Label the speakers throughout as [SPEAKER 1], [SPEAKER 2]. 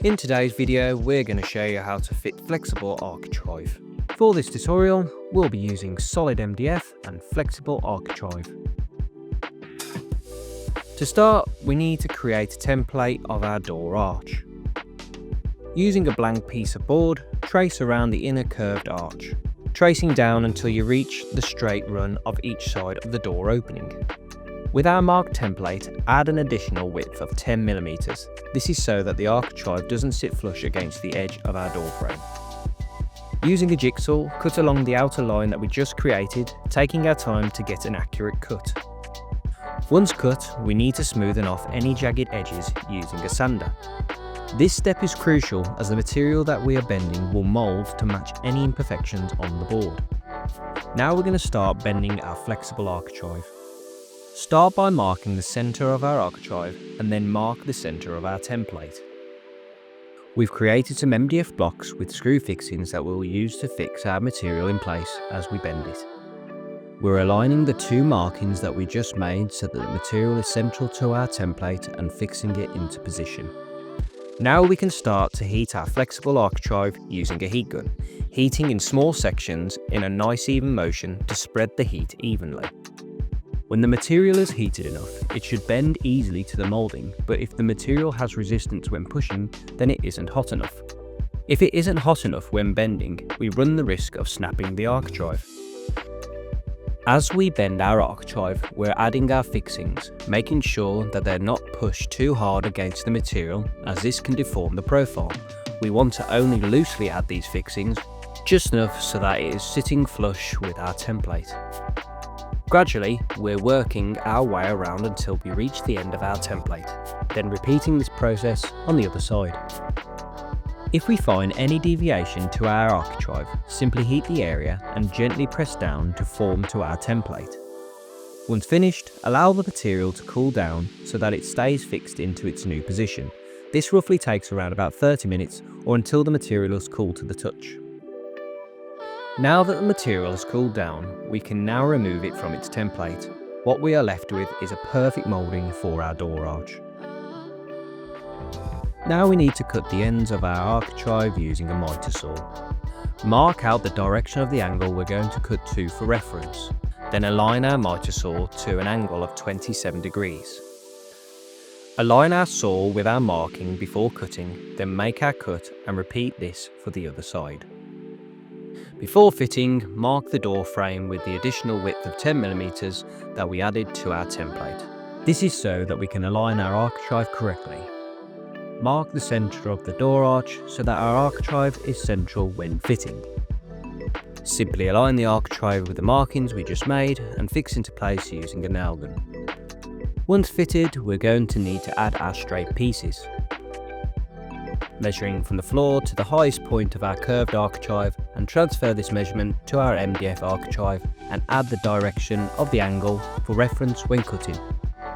[SPEAKER 1] In today's video, we're going to show you how to fit flexible architrave. For this tutorial, we'll be using solid MDF and flexible architrave. To start, we need to create a template of our door arch. Using a blank piece of board, trace around the inner curved arch, tracing down until you reach the straight run of each side of the door opening. With our marked template, add an additional width of 10mm. This is so that the architrave doesn't sit flush against the edge of our door frame. Using a jigsaw, cut along the outer line that we just created, taking our time to get an accurate cut. Once cut, we need to smoothen off any jagged edges using a sander. This step is crucial as the material that we are bending will mould to match any imperfections on the board. Now we're going to start bending our flexible architrave. Start by marking the centre of our architrave and then mark the centre of our template. We've created some MDF blocks with screw fixings that we'll use to fix our material in place as we bend it. We're aligning the two markings that we just made so that the material is central to our template and fixing it into position. Now we can start to heat our flexible architrave using a heat gun, heating in small sections in a nice even motion to spread the heat evenly. When the material is heated enough, it should bend easily to the moulding, but if the material has resistance when pushing, then it isn't hot enough. If it isn't hot enough when bending, we run the risk of snapping the architrave. As we bend our architrave, we're adding our fixings, making sure that they're not pushed too hard against the material, as this can deform the profile. We want to only loosely add these fixings, just enough so that it is sitting flush with our template. Gradually, we're working our way around until we reach the end of our template, then repeating this process on the other side. If we find any deviation to our architrave, simply heat the area and gently press down to form to our template. Once finished, allow the material to cool down so that it stays fixed into its new position. This roughly takes around about 30 minutes or until the material is cool to the touch. Now that the material has cooled down, we can now remove it from its template. What we are left with is a perfect moulding for our door arch. Now we need to cut the ends of our architrave using a miter saw. Mark out the direction of the angle we're going to cut to for reference, then align our miter saw to an angle of 27 degrees. Align our saw with our marking before cutting, then make our cut and repeat this for the other side. Before fitting, mark the door frame with the additional width of 10mm that we added to our template. This is so that we can align our architrave correctly. Mark the centre of the door arch so that our architrave is central when fitting. Simply align the architrave with the markings we just made and fix into place using a nail gun. Once fitted, we're going to need to add our straight pieces. Measuring from the floor to the highest point of our curved architrave and transfer this measurement to our MDF architrave and add the direction of the angle for reference when cutting.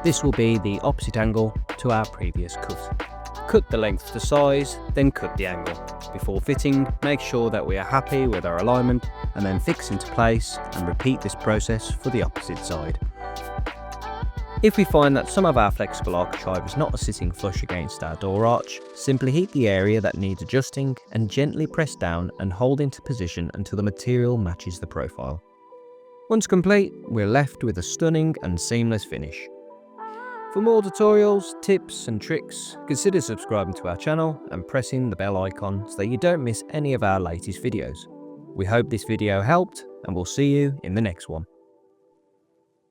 [SPEAKER 1] This will be the opposite angle to our previous cut. Cut the length to size, then cut the angle. Before fitting, make sure that we are happy with our alignment and then fix into place and repeat this process for the opposite side. If we find that some of our flexible architrave is not sitting flush against our door arch, simply heat the area that needs adjusting and gently press down and hold into position until the material matches the profile. Once complete, we're left with a stunning and seamless finish. For more tutorials, tips and tricks, consider subscribing to our channel and pressing the bell icon so that you don't miss any of our latest videos. We hope this video helped and we'll see you in the next one.